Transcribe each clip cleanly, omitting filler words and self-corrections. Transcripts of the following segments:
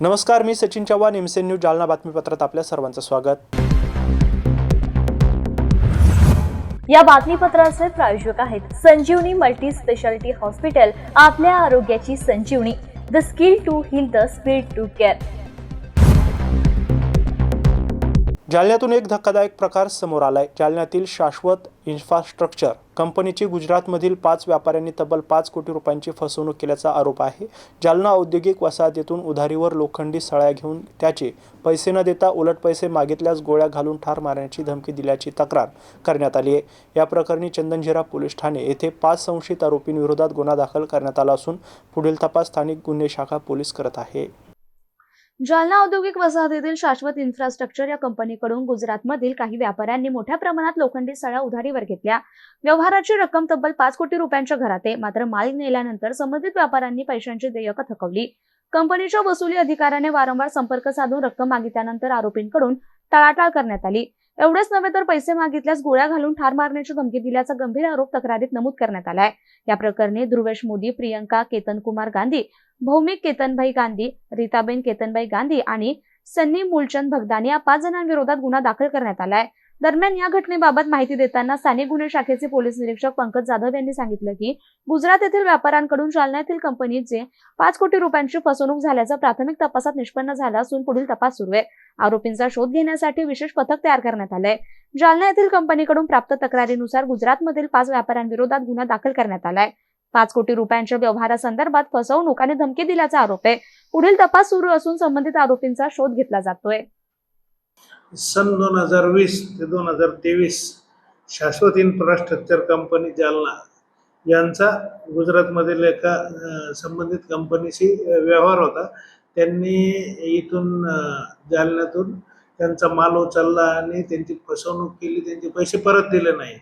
नमस्कार, मी Sachin Chavan, MCN news Jalna बातमीपत्रात आपल्या सर्वांचं स्वागत। या बातमीपत्राचे प्रायोजक आहेत संजीवनी मल्टी स्पेशालिटी हॉस्पिटल, आपल्या आरोग्याची संजीवनी, the skill to heal, the speed to care. जालन्यातून एक धक्कादायक प्रकार समोर आलाय। जालन्यातील शाश्वत इन्फ्रास्ट्रक्चर कंपनीची गुजरातमधील 5 व्यापाऱ्यांनी तब्बल 5 कोटी रुपयांची फसवणूक केल्याचा आरोप आहे। जालना औद्योगिक वसाहतीतून उधारीवर लोखंडी सळ्या घेऊन त्याचे पैसे न देता उलट पैसे मागितल्यास गोळ्या घालून ठार मारण्याची धमकी दिल्याची तक्रार करण्यात आली आहे। या प्रकरणी चंदनझिरा पोलीस ठाणे येथे 5 संशयित आरोपींविरोधात गुन्हा दाखल करण्यात आला असून पुढील तपास स्थानिक गुन्हे शाखा पोलीस करत आहे। जालना औद्योगिक वसाहतीतील शाश्वत इन्फ्रास्ट्रक्चर या कंपनीकडून गुजरातमधील काही व्यापाऱ्यांनी मोठ्या प्रमाणात लोखंडी सळ्या उधारीवर घेतल्या। व्यवहाराची रक्कम तब्बल 5 कोटी रुपयांच्या घरात आहे। मात्र माल नेल्यानंतर संबंधित व्यापाऱ्यांनी पैशांची देयकं थकवली। कंपनीच्या वसुली अधिकाऱ्याने वारंवार संपर्क साधून रक्कम मागितल्यानंतर आरोपींकडून टाळाटाळ करण्यात आली। एवढेच नव्हे तर पैसे मागितल्यास गोळ्या घालून ठार मारण्याची धमकी दिल्याचा गंभीर आरोप तक्रारीत नमूद करण्यात आलाय। या प्रकरणी ध्रुवेश मोदी, प्रियंका केतनकुमार गांधी, भौमिक केतनभाई गांधी, रीताबेन केतनभाई गांधी आणि सन्नी मूलचंद भगदानी या 5 जणांविरोधात गुन्हा दाखल करण्यात आलाय। दरम्यान या घटनेबाबत माहिती देताना स्थानिक गुन्हे शाखेचे पोलीस निरीक्षक पंकज जाधव यांनी सांगितलं की गुजरात येथील व्यापाऱ्यांकडून जालना येथील कंपनीचे 5 कोटी रुपयांची फसवणूक झाल्याचं प्राथमिक तपासात निष्पन्न झालं असून पुढील तपास सुरू आहे। आरोपींचा शोध घेण्यासाठी विशेष पथक तयार करण्यात आलंय। जालना येथील कंपनीकडून प्राप्त तक्रारीनुसार गुजरातमधील 5 व्यापाऱ्यांविरोधात गुन्हा दाखल करण्यात आलाय। 5 कोटी रुपयांच्या व्यवहारासंदर्भात फसवणूक आणि धमकी दिल्याचा आरोप आहे। पुढील तपास सुरू असून संबंधित आरोपींचा शोध घेतला जातोय। सन 2020 ते 2023 शाश्वत इन्फ्रास्ट्रक्चर कंपनी जालना यांचा गुजरातमधील एका संबंधित कंपनीशी व्यवहार होता। त्यांनी इथून जालन्यातून त्यांचा माल उचलला आणि त्यांची फसवणूक केली, त्यांचे पैसे परत दिले नाही।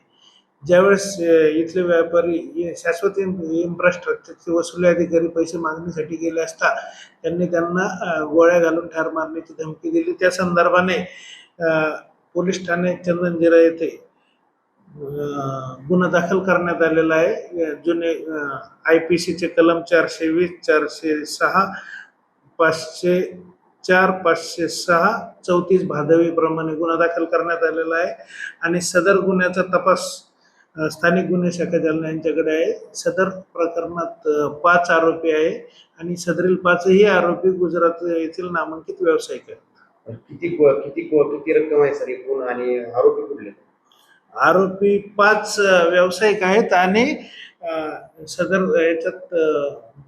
ज्यावेळेस इथले व्यापारी शाश्वत इन्फ्रास्ट्रक्चरचे वसुली अधिकारी पैसे मागण्यासाठी गेले असता त्यांनी त्यांना गोळ्या घालून ठार मारण्याची धमकी दिली। त्या संदर्भाने पोलीस ठाणे चंदनझिरा येथे गुन्हा दाखल करण्यात आलेला आहे। जुने IPCचे कलम 420, 406, 504, 506, 34 भादवी प्रमाणे गुन्हा दाखल करण्यात आलेला आहे आणि सदर गुन्ह्याचा तपास स्थानिक गुन्हे शाखा जालना यांच्याकडे आहे। सदर प्रकरणात 5 आरोपी आहे आणि सदरील 5ही आरोपी गुजरात येथील नामांकित व्यावसायिक आहेत। किती रक्कम आहे सर एकूण आणि आरोपी कुठले? आरोपी 5 व्यावसायिक आहेत आणि सदर याच्यात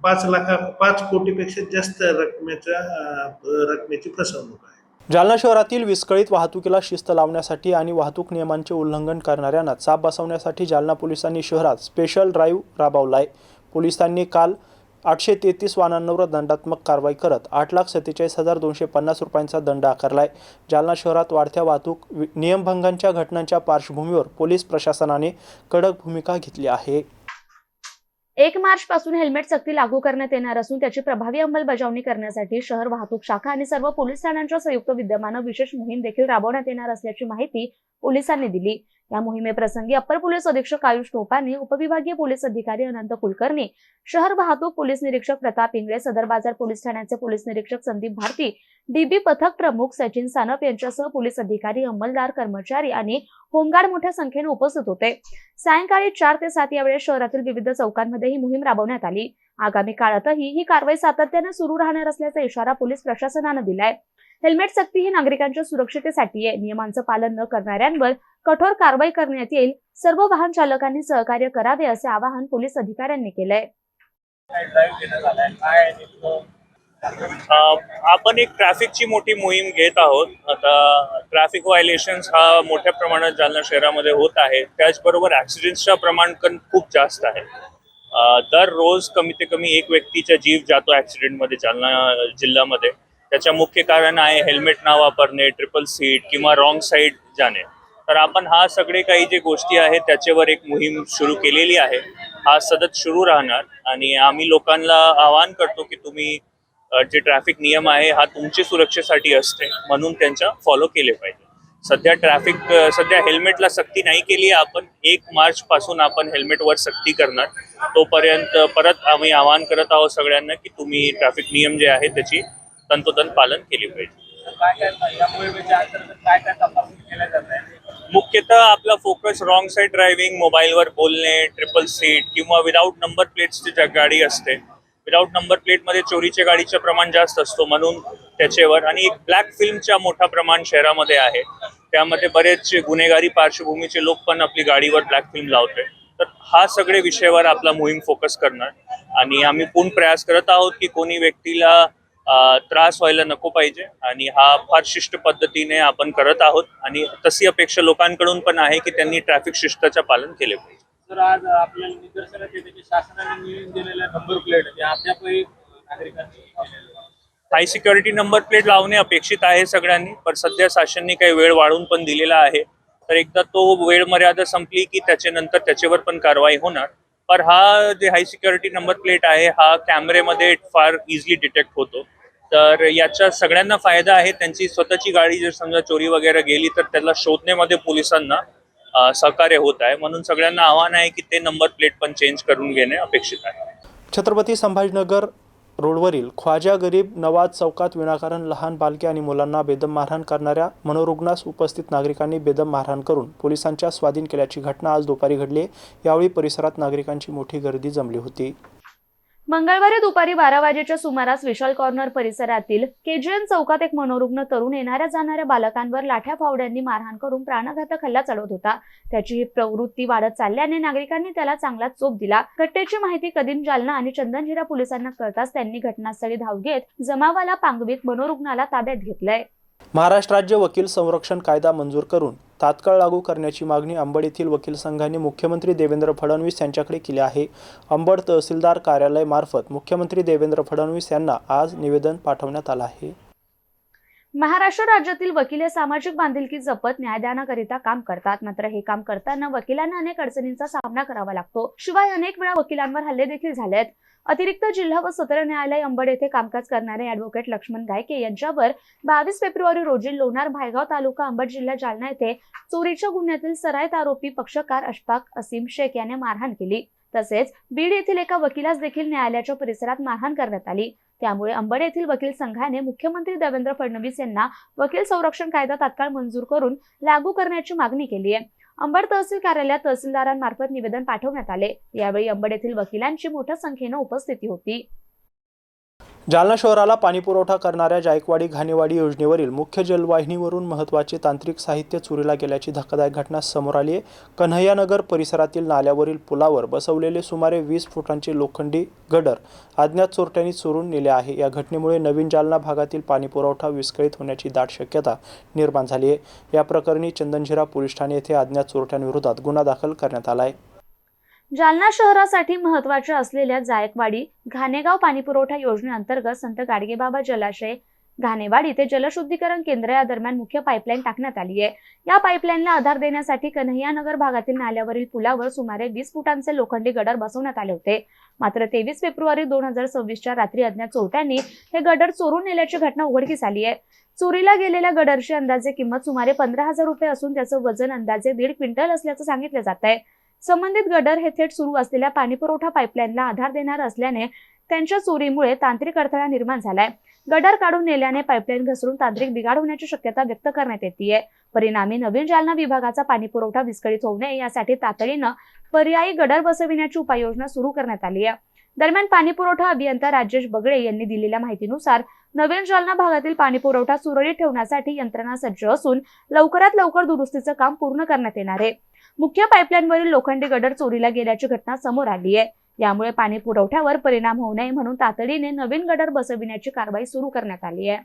5 कोटीपेक्षा जास्त रकमेची फसवणूक आहे। जालना शहरातील विस्कळीत वाहतुकीला शिस्त लावण्यासाठी आणि वाहतूक नियमांचे उल्लंघन करणाऱ्यांना चाप बसवण्यासाठी जालना पोलिसांनी शहरात स्पेशल ड्राईव्ह राबवलाय। पोलिसांनी काल 833 वाहनांवर दंडात्मक कारवाई करत 8,47,250 रुपयांचा दंड आकारलाय। जालना शहरात वाढत्या वाहतूक नियमभंगांच्या घटनांच्या पार्श्वभूमीवर पोलीस प्रशासनाने कडक भूमिका घेतली आहे। 1 मार्च पासून हेल्मेट सक्ती लागू करण्यात येणार असून त्याची प्रभावी अंमलबजावणी करण्यासाठी शहर वाहतूक शाखा आणि सर्व पोलीस ठाण्यांच्या संयुक्त विद्यमाने विशेष मोहीम देखील राबवण्यात येणार असल्याची माहिती पोलिसांनी दिली। या मोहिमेप्रसंगी अप्पर पोलीस अधीक्षक आयुष टोपाने, उपविभागीय पोलीस अधिकारी अनंत कुलकर्णी, शहर वाहतूक पोलीस निरीक्षक प्रताप इंगळे, सदर बाजार पोलीस ठाण्याचे पोलीस निरीक्षक संदीप भारती, DB पथक प्रमुख सचिन सानप यांच्यासह पोलीस अधिकारी, अंमलदार, कर्मचारी आणि होमगार्ड मोठ्या संख्येने उपस्थित होते। सायंकाळी 4 ते 7 या वेळेस शहरातील विविध चौकांमध्ये ही मोहीम राबवण्यात आली। आगामी काळातही ही कारवाई सातत्याने सुरू राहणार असल्याचा इशारा पोलीस प्रशासनाने दिलाय। हेल्मेट सक्ती ही नागरिकांच्या सुरक्षितेसाठी आहे। नियमांचं पालन न करणाऱ्यांवर कठोर कारवाई करण्यात येईल। सर्व वाहन चालकांनी सहकार्य करावे असे आवाहन पोलीस अधिकाऱ्यांनी केलंय। आपण एक ट्रॅफिकची मोठी मोहीम घेत आहोत। आता ट्रॅफिक व्हायलेशन्स हा मोठ्या प्रमाणात जालना शहरामध्ये होत आहे। त्याचबरोबर ॲक्सिडेंट्सचं प्रमाण खूप जास्त आहे। दररोज कमीत कमी एक व्यक्तीचा जीव जातो ॲक्सिडेंटमध्ये जालना जिल्ह्यामध्ये। त्याचं मुख्य कारण आहे हेल्मेट न वापरणे, ट्रिपल सीट किंवा रॉंग साईड जाणे। तर आपण हा सगळे काही जे गोष्टी आहेत त्याच्यावर एक मोहीम सुरू केलेली आहे। हा सतत सुरू राहणार आणि आम्ही लोकांना आवाहन करतो की तुम्ही जे ट्रॅफिक नियम आहे हा तुमच्या सुरक्षेसाठी असते म्हणून त्यांचा फॉलो केले पाहिजे। सध्या हेल्मेटला सक्ती नाही केली आहे आपण। 1 मार्च पासून आपण हेल्मेटवर सक्ती करणार। तोपर्यंत परत आम्ही आवाहन करत आहोत सगळ्यांना की तुम्ही ट्रॅफिक नियम जे आहे त्याची तंतोतंत पालन केले पाहिजे. मुख्यतः आपला फोकस रॉंग साईड ड्रायव्हिंग, मोबाईलवर बोलणे, ट्रिपल सीट किंवा विदाऊट नंबर प्लेट्सची ज्या गाडी असते, विदाऊट नंबर प्लेटमध्ये चोरीच्या गाडीचं प्रमाण जास्त असतो म्हणून त्याच्यावर, आणि एक ब्लॅक फिल्मच्या मोठा प्रमाण शहरामध्ये आहे, त्यामध्ये बरेचसे गुन्हेगारी पार्श्वभूमीचे लोक पण आपली गाडीवर ब्लॅक फिल्म लावते. तर हा सगळे विषयावर आपला मोहीम फोकस करणार आणि आम्ही पूर्ण प्रयास करत आहोत की कोणी व्यक्तीला त्रास व्हायला नको पाहिजे, आणि हा फार शिस्त पद्धतीने आपण करत आहोत आणि तशी अपेक्षा लोकांकडून पण आहे की त्यांनी ट्रॅफिक शिस्ताचे पालन केले पाहिजे. तर आज आपल्याला निदर्शनात येते की शासनाने मिळवून दिलेल्या नंबर प्लेट हे अद्यापही नागरिकांनी हाय सिक्युरिटी नंबर प्लेट लावणे अपेक्षित आहे सगळ्यांनी, पण सध्या शासनाने काही वेळ वाढवून पण दिलेला आहे. तर एकदा तो वेळ मर्यादा संपली की त्याच्यानंतर त्याच्यावर पण कारवाई होणार. पण हा जे हाय सिक्युरिटी नंबर प्लेट आहे हा कॅमेरेमध्ये फार इझिली डिटेक्ट होतो, तर याचा सगळ्यांना फायदा आहे. त्यांची स्वतःची गाडी जर समजा चोरी वगैरे गेली तर त्याला शोधण्यामध्ये पोलिसांना सहकार्य होत आहे. म्हणून सगळ्यांना आव्हान आहे की ते नंबर प्लेट पण चेंज करून घेणे अपेक्षित आहे. छत्रपती संभाजीनगर रोडवरील ख्वाजा गरीब नवाज चौकात विनाकारण लहान बालके आणि मुलांना बेदम मारहाण करणाऱ्या मनोरुग्णास उपस्थित नागरिकांनी बेदम मारहाण करून पोलिसांच्या स्वाधीन केल्याची घटना आज दुपारी घडली. यावेळी परिसरात नागरिकांची मोठी गर्दी जमली होती. मंगळवारी दुपारी 12 वाजेच्या सुमारास विशाल कॉर्नर परिसरातील केजीएन चौकात एक मनोरुग्ण तरुण येणाऱ्या जाणाऱ्या बालकांवर लाठ्या फावड्यांनी मारहाण करून प्राणघातक हल्ला चढवत होता. त्याची ही प्रवृत्ती वाढत चालल्याने नागरिकांनी त्याला चांगलाच चोप दिला. घटनेची माहिती कदीम जालना आणि चंदनजिरा पोलिसांना कळताच त्यांनी घटनास्थळी धाव घेत जमावाला पांगवीत मनोरुग्णाला ताब्यात घेतलंय. महाराष्ट्र राज्य वकील संरक्षण कायदा मंजूर करून तात्काळ लागू करण्याची मागणी अंबड येथील वकील संघाने मुख्यमंत्री देवेंद्र फडणवीस यांच्याकडे केली आहे. अंबड तहसीलदार कार्यालय मार्फत मुख्यमंत्री देवेंद्र फडणवीस यांना आज निवेदन पाठवण्यात आलं आहे. महाराष्ट्र राज्यातील वकील हे सामाजिक बांधिलकी जपत न्यायदानाकरिता काम करतात. मात्र हे काम करताना वकिलांना अनेक अडचणींचा सामना करावा लागतो. शिवाय अनेक वेळा वकिलांवर हल्ले देखील झालेत. अतिरिक्त जिल्हा व सत्र न्यायालय अंबड येथे कामकाज करणारे ॲडव्होकेट लक्ष्मण गायके यांच्यावर 22 फेब्रुवारी रोजी लोणार भायगाव तालुका अंबड जिल्हा जालना येथे चोरीच्या गुन्ह्यातील सराईत आरोपी पक्षकार अशफाक असीम शेख याने मारहाण केली. तसेच बीड येथील एका वकिलास देखील न्यायालयाच्या परिसरात मारहाण करण्यात आली. त्यामुळे अंबड येथील वकील संघाने मुख्यमंत्री देवेंद्र फडणवीस यांना वकील संरक्षण कायदा तात्काळ मंजूर करून लागू करण्याची मागणी केली आहे. अंबड तहसील कार्यालयात तहसीलदारांमार्फत निवेदन पाठवण्यात आले. यावेळी अंबड येथील वकिलांची मोठ्या संख्येने उपस्थिती होती. जालना शहराला पाणीपुरवठा करणाऱ्या जायकवाडी घाणेवाडी योजनेवरील मुख्य जलवाहिनीवरून महत्त्वाचे तांत्रिक साहित्य चोरीला गेल्याची धक्कादायक घटना समोर आली आहे. कन्हैयानगर परिसरातील नाल्यावरील पुलावर बसवलेले सुमारे 20 फुटांचे लोखंडी गडर अज्ञात चोरट्यांनी चोरून नेले आहे. या घटनेमुळे नवीन जालना भागातील पाणीपुरवठा विस्कळीत होण्याची दाट शक्यता निर्माण झाली आहे. या प्रकरणी चंदनजिरा पोलीस ठाणे येथे अज्ञात चोरट्यांविरोधात गुन्हा दाखल करण्यात आला आहे. जालना शहरासाठी महत्त्वाचे असलेल्या जायकवाडी घाणेगाव पाणीपुरवठा योजनेअंतर्गत संत गाडगेबाबा जलाशय घाणेवाडी ते जलशुद्धीकरण केंद्र या दरम्यान मुख्य पाईपलाईन टाकण्यात आली आहे. या पाईपलाईनला आधार देण्यासाठी कन्हैयानगर भागातील नाल्यावरील पुलावर सुमारे 20 फुटांचे लोखंडी गडर बसवण्यात आले होते. मात्र 23 फेब्रुवारी 2026च्या रात्री अज्ञात चोरट्यांनी हे गडर चोरून नेल्याची घटना उघडकीस आली आहे. चोरीला गेलेल्या गडरची अंदाजे किंमत सुमारे 15,000 रुपये असून त्याचं वजन अंदाजे 1.5 क्विंटल असल्याचं सांगितलं जात आहे. संबंधित गडर हे थेट सुरू असलेल्या पाणीपुरवठा पाईपलाईनला आधार देणार असल्याने त्यांच्या चोरीमुळे तांत्रिक अडथळा निर्माण झालाय. गडर काढून नेल्याने पाईपलाईन घसरून तांत्रिक बिघाड होण्याची शक्यता व्यक्त करण्यात येते. परिणामी नवीन जालना विभागाचा पाणीपुरवठा विस्कळीत होऊ नये यासाठी तातडीनं पर्यायी गडर बसविण्याची उपाययोजना सुरू करण्यात आली आहे. दरम्यान पाणीपुरवठा अभियंता राजेश बगळे यांनी दिलेल्या माहितीनुसार नवीन जालना भागातील पाणीपुरवठा सुरळीत ठेवण्यासाठी यंत्रणा सज्ज असून लवकरात लवकर दुरुस्तीचं काम पूर्ण करण्यात येणार आहे. मुख्य पाईपलाईनवरील लोखंडी गडर चोरीला गेल्याची घटना समोर आली आहे. यामुळे पाणी पुरवठ्यावर परिणाम होऊ नये म्हणून तातडीने नवीन गडर बसविण्याची कारवाई सुरू करण्यात आली आहे.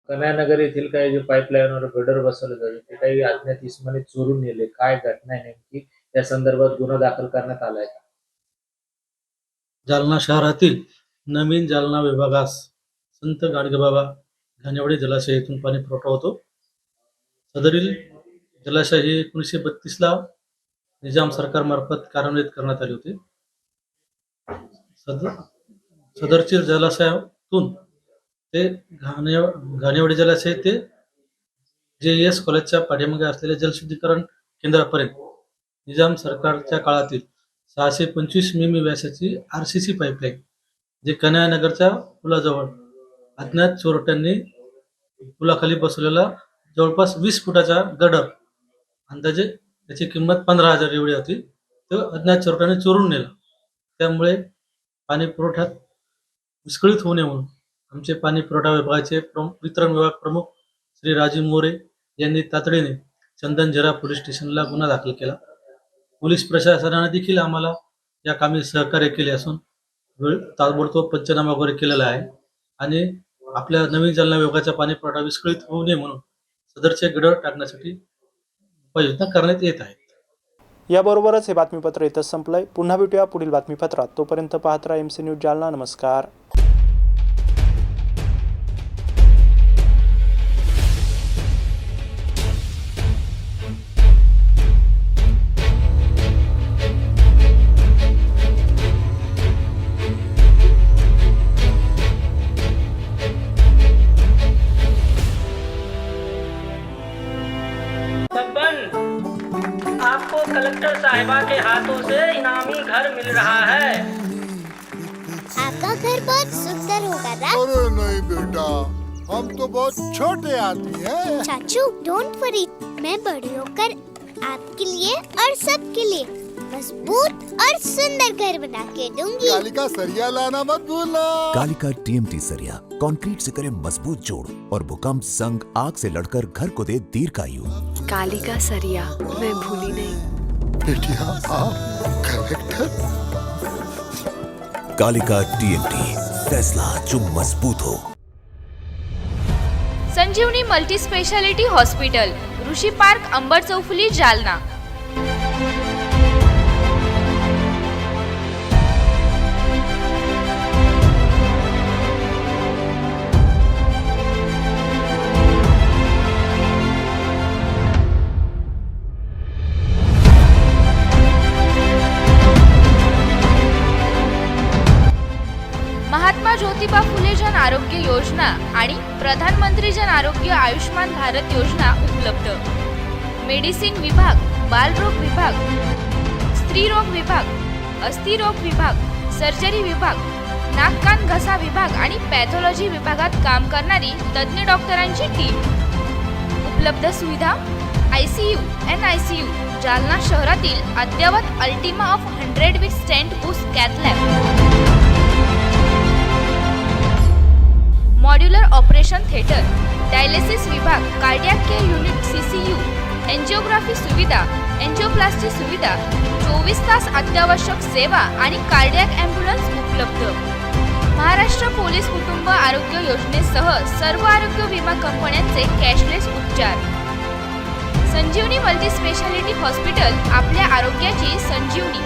कन्हैयानगर येथील काही जे पाईपलाईनवर गडर बसवले जाते ते काही अज्ञात इसमाने चोरून नेले. काय घटना आहे नेमकी, या संदर्भात गुन्हा दाखल करण्यात आलाय का? जालना शहरातील नवीन जालना विभागास संत गाडगेबाबा घाणेवाडी जलाशय येथून पाणी पुरवठा होतो. सदरील जलाशय हे 1932ला निजाम सरकारमार्फत कार्यान्वित करण्यात आले होते. सदरच्या जलाशयातून ते घाणेवाडी जलाशय ते JES कॉलेजच्या पाठीमागे असलेल्या जलशुद्धीकरण केंद्रापर्यंत निजाम सरकारच्या काळातील 625 मिमी व्यासाची RCC पाईपलाईन जे कन्हैयानगरच्या पुलाजवळ अज्ञात चोरट्यांनी पुलाखाली बसवलेला जवळपास 20 फुटाचा गडर, अंदाजे त्याची किंमत 15,000 एवढी होती, तो अज्ञात चोरट्याने चोरून नेला. त्यामुळे पाणी पुरवठ्यात विस्कळीत होऊ नये म्हणून आमचे पाणी पुरवठा विभागाचे वितरण विभाग प्रमुख श्री राजीव मोरे यांनी तातडीने चंदनझरा पोलीस स्टेशनला गुन्हा दाखल केला. पोलीस प्रशासनाने देखील आम्हाला या कामी सहकार्य केले असून ताबडतोब पंचनामा वगैरे केलेला आहे आणि आपल्या नवीन जालना विभागाचा पाणी पुरवठा विस्कळीत होऊ नये म्हणून सदरचे गडर टाकण्यासाठी उपाययोजना करण्यात येत आहेत. याबरोबरच हे बातमीपत्र इथंच संपलंय. पुन्हा भेटूया पुढील बातमीपत्रात. तोपर्यंत पाहत राहा MC न्यूज जालना. नमस्कार. बब्बन, आपको कलेक्टर साहिबा के हाथों से इनामी घर मिल रहा है। आपका घर बहुत सुंदर होगा ना? अरे नहीं बेटा, हम तो बहुत छोटे आदमी हैं। चाचू डोंट वरी, मैं बड़ी होकर आपके लिए और सबके लिए मजबूत और सुंदर घर बना के दूंगी। कालिका सरिया लाना मत भूलना। कालिका TMT सरिया कंक्रीट से करे मजबूत जोड़ और भूकंप संग आग से लड़कर घर को दे दीर्घायु। कालिका सरिया मैं भूली नहीं। बेटिया आप कलेक्टर। कालिका TMT, फैसला जो मजबूत हो। संजीवनी मल्टी स्पेशालिटी हॉस्पिटल, ऋषी पार्क, अंबर चौफुली, जालना. महात्मा ज्योतिबा फुले जन आरोग्य योजना आणि प्रधानमंत्री जन आरोग्य आयुष्मान भारत योजना उपलब्ध. मेडिसिन विभाग, बालरोग विभाग, स्त्रीरोग विभाग, अस्थिरोग विभाग, सर्जरी विभाग, नाक कान घसा विभाग आणि पॅथॉलॉजी विभागात काम करणारी तज्ञ डॉक्टरांची टीम. उपलब्ध सुविधा ICU, NICU. जालना शहरातील अद्ययावत Ultima of 100 with stent boost cath lab. Modular operation theatre, dialysis विभाग, cardiac care unit CCU, angiography सुविधा, एंजिओप्लास्टी सुविधा, 24 तास अत्यावश्यक सेवा आणि कार्डियक ॲम्ब्युलन्स उपलब्ध. महाराष्ट्र पोलीस कुटुंब आरोग्य योजनेसह सर्व आरोग्य विमा कंपन्यांचे कॅशलेस उपचार. संजीवनी मल्टी स्पेशालिटी हॉस्पिटल, आपल्या आरोग्याची संजीवनी.